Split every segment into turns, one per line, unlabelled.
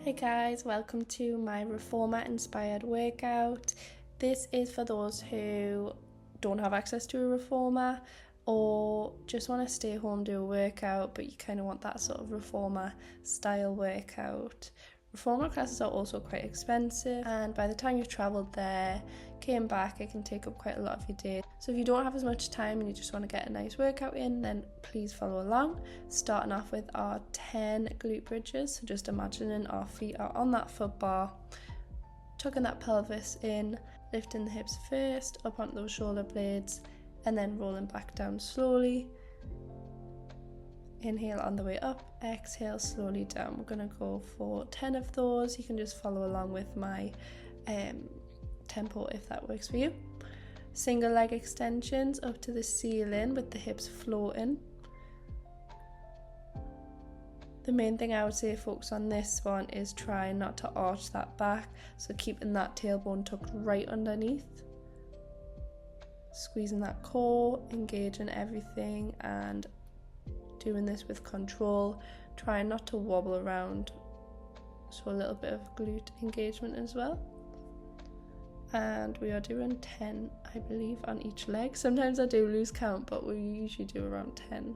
Hey guys, welcome to my reformer inspired workout. This is for those who don't have access to a reformer or just want to stay home, do a workout, but you kind of want that sort of reformer style workout. Reformer classes are also quite expensive, and by the time you've travelled there, came back, it can take up quite a lot of your day. So if you don't have as much time and you just want to get a nice workout in, then please follow along. Starting off with our 10 glute bridges. So just imagining our feet are on that foot bar, tucking that pelvis in, lifting the hips first, up onto those shoulder blades, and then rolling back down slowly. Inhale on the way up, exhale slowly down. We're going to go for 10 of those. You can just follow along with my tempo if that works for you. Single leg extensions up to the ceiling with the hips floating. The main thing I would say focus on this one is try not to arch that back, so keeping that tailbone tucked right underneath. Squeezing that core, engaging everything and doing this with control, trying not to wobble around, so a little bit of glute engagement as well. And we are doing 10, I believe, on each leg. Sometimes I do lose count, but we usually do around 10.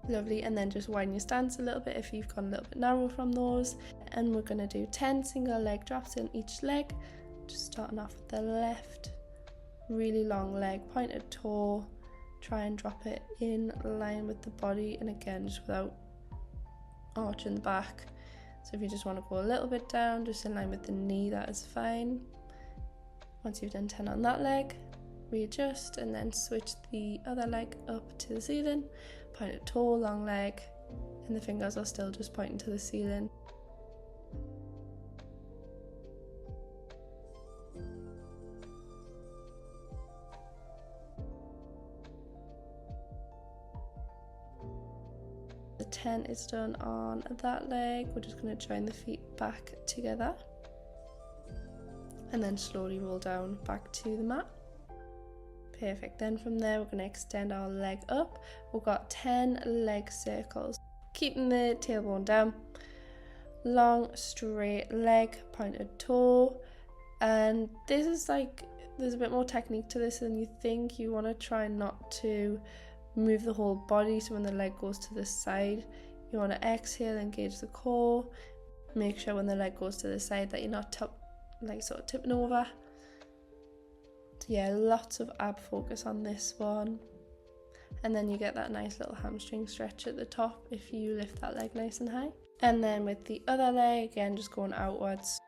Lovely, and then just widen your stance a little bit if you've gone a little bit narrow from those. And we're going to do 10 single leg drops in each leg. Just starting off with the left, really long leg, pointed toe. Try and drop it in line with the body, and again just without arching the back. So if you just want to go a little bit down, just in line with the knee, that is fine. Once you've done 10 on that leg, readjust and then switch the other leg up to the ceiling. Pointed toe, long leg, and the fingers are still just pointing to the ceiling. The 10 is done on that leg. We're just going to join the feet back together and then slowly roll down back to the mat. Perfect. Then from there we're going to extend our leg up. We've got 10 leg circles, keeping the tailbone down, long straight leg, pointed toe. And this is like, there's a bit more technique to this than you think. You want to try not to move the whole body, so when the leg goes to the side, you want to exhale, engage the core. Make sure when the leg goes to the side that you're not sort of tipping over. So yeah, lots of ab focus on this one. And then you get that nice little hamstring stretch at the top if you lift that leg nice and high. And then with the other leg, again, just going outwards.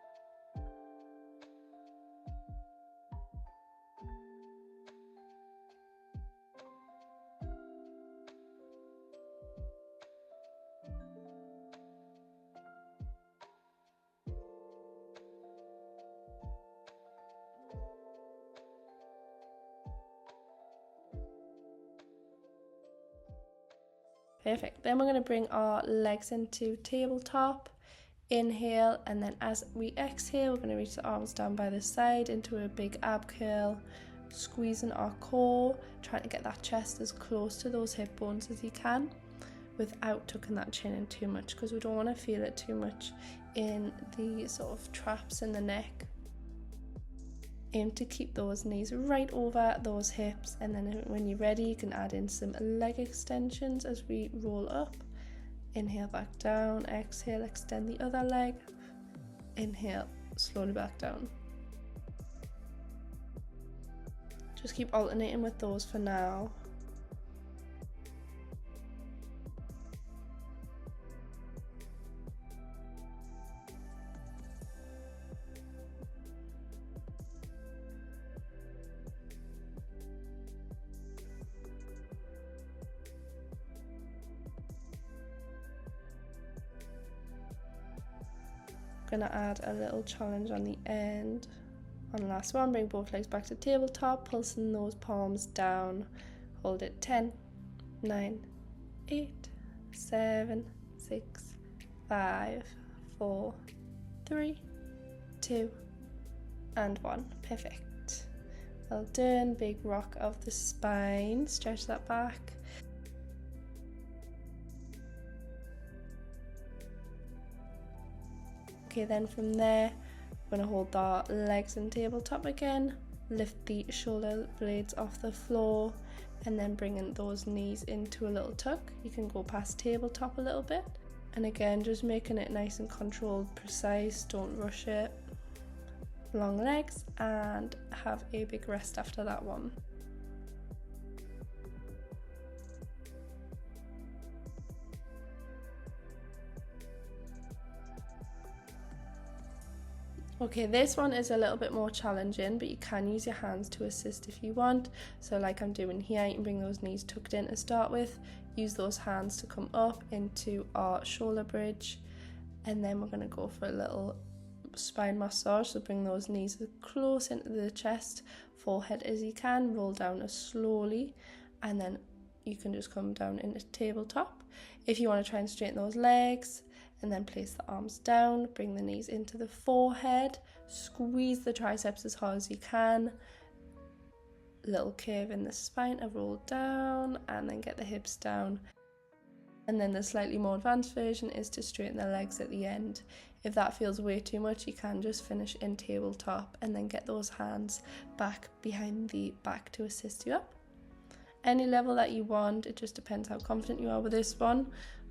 Perfect. Then we're going to bring our legs into tabletop. Inhale, and then as we exhale, we're going to reach the arms down by the side into a big ab curl, squeezing our core, trying to get that chest as close to those hip bones as you can without tucking that chin in too much, because we don't want to feel it too much in the sort of traps in the neck. Aim to keep those knees right over those hips, and then when you're ready you can add in some leg extensions as we roll up. Inhale, back down, exhale, extend the other leg, inhale, slowly back down. Just keep alternating with those for now. Gonna add a little challenge on the end. On the last one, bring both legs back to tabletop, pulsing those palms down. Hold it. 10, 9, 8, 7, 6, 5, 4, 3, 2, and 1. Perfect. Well done. Big rock of the spine. Stretch that back. Okay, then from there, we're going to hold our legs in tabletop again. Lift the shoulder blades off the floor and then bringing those knees into a little tuck. You can go past tabletop a little bit. And again, just making it nice and controlled, precise, don't rush it. Long legs, and have a big rest after that one. Okay, this one is a little bit more challenging, but you can use your hands to assist if you want. So like I'm doing here, you can bring those knees tucked in to start with. Use those hands to come up into our shoulder bridge, and then we're going to go for a little spine massage. So bring those knees as close into the chest, forehead as you can, roll down as slowly, and then you can just come down into tabletop. If you want to try and straighten those legs, and then place the arms down, bring the knees into the forehead, squeeze the triceps as hard as you can, little curve in the spine, a roll down, and then get the hips down. And then the slightly more advanced version is to straighten the legs at the end. If that feels way too much, you can just finish in tabletop and then get those hands back behind the back to assist you up. Any level that you want, it just depends how confident you are with this one.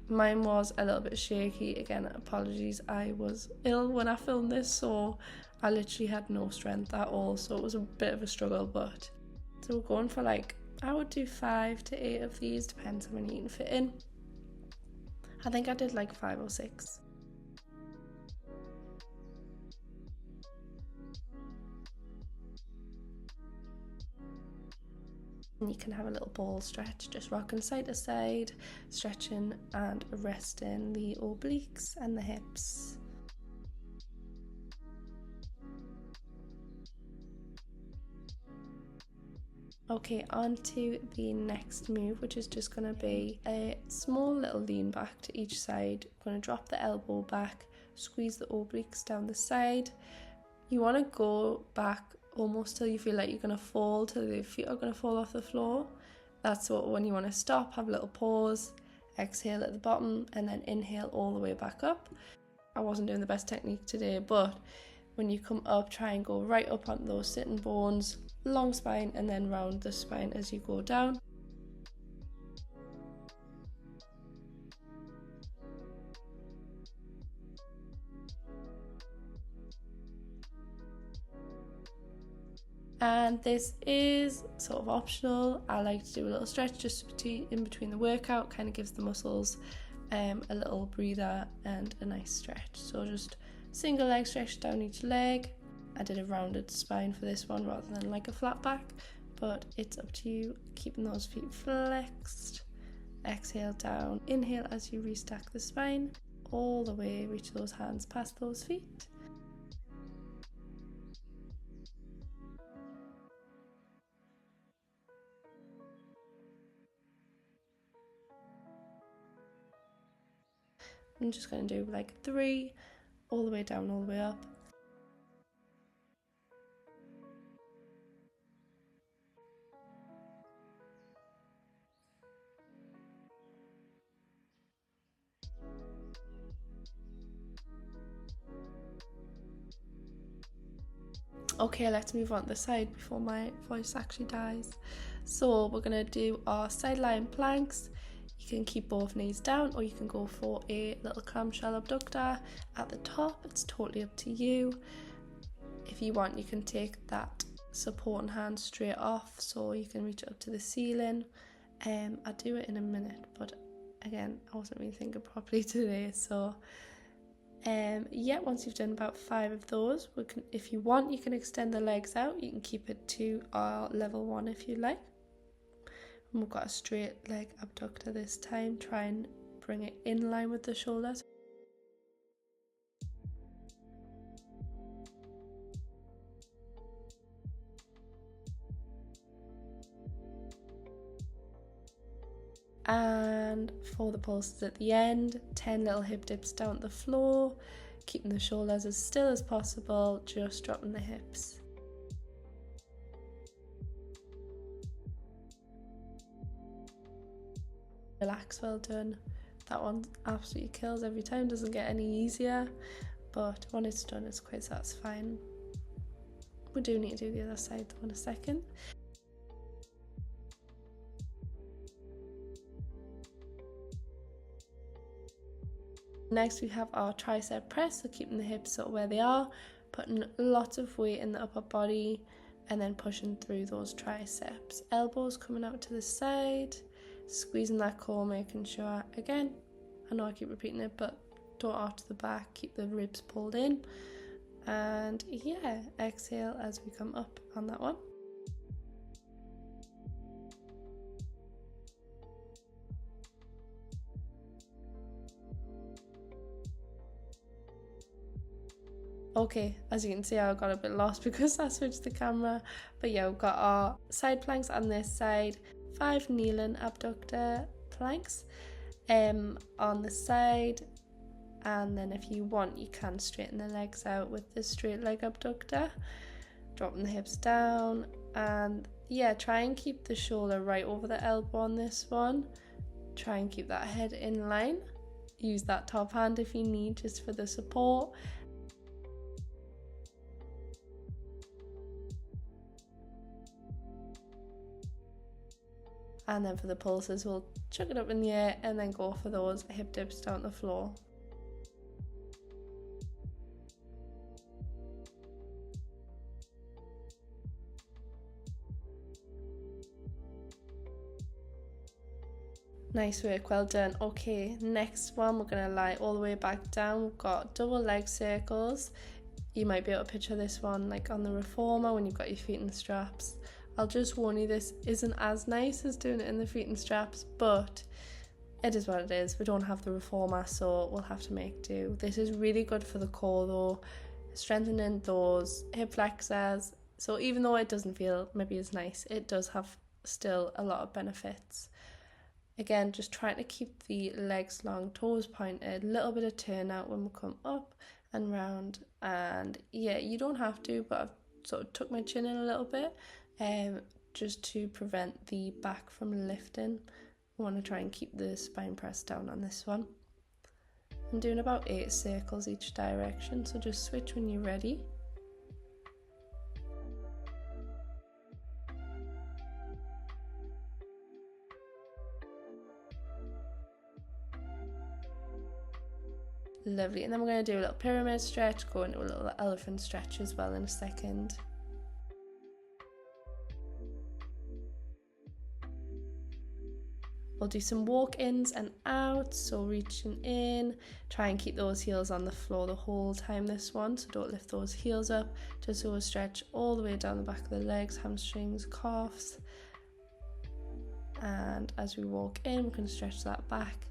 Mine was a little bit shaky. Again, apologies, I was ill when I filmed this, so I literally had no strength at all, so it was a bit of a struggle. But so we're going for, like, I would do 5 to 8 of these, depends how many you can fit in. I think I did like 5 or 6. And you can have a little ball stretch, just rocking side to side, stretching and resting the obliques and the hips. Okay, on to the next move, which is just going to be a small little lean back to each side. We're going to drop the elbow back, squeeze the obliques down the side. You want to go back almost till you feel like you're going to fall, till the feet are going to fall off the floor. That's what, when you want to stop, have a little pause, exhale at the bottom, and then inhale all the way back up. I wasn't doing the best technique today, but when you come up, try and go right up on those sitting bones, long spine, and then round the spine as you go down. And this is sort of optional. I like to do a little stretch just in between the workout, kind of gives the muscles a little breather and a nice stretch. So just single leg stretch down each leg. I did a rounded spine for this one rather than like a flat back, but it's up to you. Keeping those feet flexed. Exhale down, inhale as you restack the spine all the way, reach those hands past those feet. I'm just going to do like 3, all the way down, all the way up. Okay, let's move on to the side before my voice actually dies. So we're going to do our side lying planks. You can keep both knees down, or you can go for a little clamshell abductor at the top. It's totally up to you. If you want, you can take that supporting hand straight off so you can reach up to the ceiling. I'll do it in a minute, but again, I wasn't really thinking properly today. So yeah, once you've done about 5 of those, if you want, you can extend the legs out. You can keep it to our level 1 if you like. And we've got a straight leg abductor this time. Try and bring it in line with the shoulders. And for the pulses at the end, 10 little hip dips down the floor. keeping the shoulders as still as possible, just dropping the hips. Relax, well done. That one absolutely kills every time, doesn't get any easier, but when it's done it's quite satisfying. We do need to do the other side though in a second. Next we have our tricep press, so keeping the hips sort of where they are, putting lots of weight in the upper body and then pushing through those triceps. Elbows coming out to the side, squeezing that core, making sure, again, I know I keep repeating it, but don't arch the back, keep the ribs pulled in, and yeah, exhale as we come up on that one. Okay, as you can see, I got a bit lost because I switched the camera, but yeah, we've got our side planks on this side, 5 kneeling abductor planks on the side, and then if you want you can straighten the legs out with the straight leg abductor, dropping the hips down, and yeah, try and keep the shoulder right over the elbow on this one. Try and keep that head in line. Use that top hand if you need, just for the support. And then for the pulses, we'll chuck it up in the air and then go for those hip dips down the floor. Nice work, well done. Okay, next one, we're going to lie all the way back down. We've got double leg circles. You might be able to picture this one like on the reformer when you've got your feet in the straps. I'll just warn you, this isn't as nice as doing it in the feet and straps, but it is what it is. We don't have the reformer, so we'll have to make do. This is really good for the core though, strengthening those hip flexors. So even though it doesn't feel maybe as nice, it does have still a lot of benefits. Again, just trying to keep the legs long, toes pointed, a little bit of turn out when we come up and round. And yeah, you don't have to, but I've sort of tucked my chin in a little bit. Just to prevent the back from lifting. I want to try and keep the spine pressed down on this one. I'm doing about 8 circles each direction, so just switch when you're ready. Lovely, and then we're going to do a little pyramid stretch, go into a little elephant stretch as well in a second. We'll do some walk-ins and outs, so reaching in, try and keep those heels on the floor the whole time this one, so don't lift those heels up, just so we'll stretch all the way down the back of the legs, hamstrings, calves, and as we walk in we can stretch that back.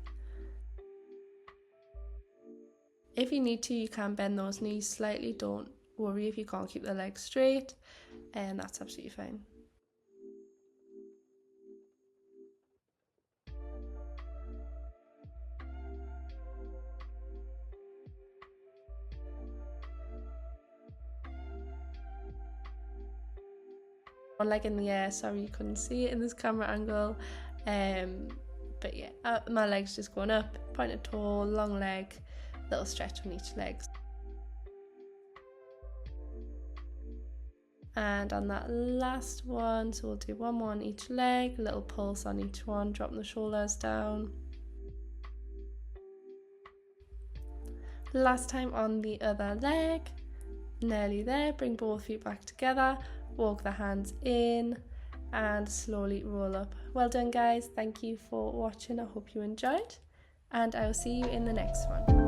If you need to, you can bend those knees slightly, don't worry if you can't keep the legs straight, and that's absolutely fine. One leg in the air, sorry you couldn't see it in this camera angle, but yeah, my leg's just going up, pointed toe, long leg, little stretch on each leg. And on that last one, so we'll do one more on each leg, little pulse on each one, dropping the shoulders down. Last time on the other leg, nearly there, bring both feet back together, walk the hands in and slowly roll up. Well done guys, thank you for watching, I hope you enjoyed, and I will see you in the next one.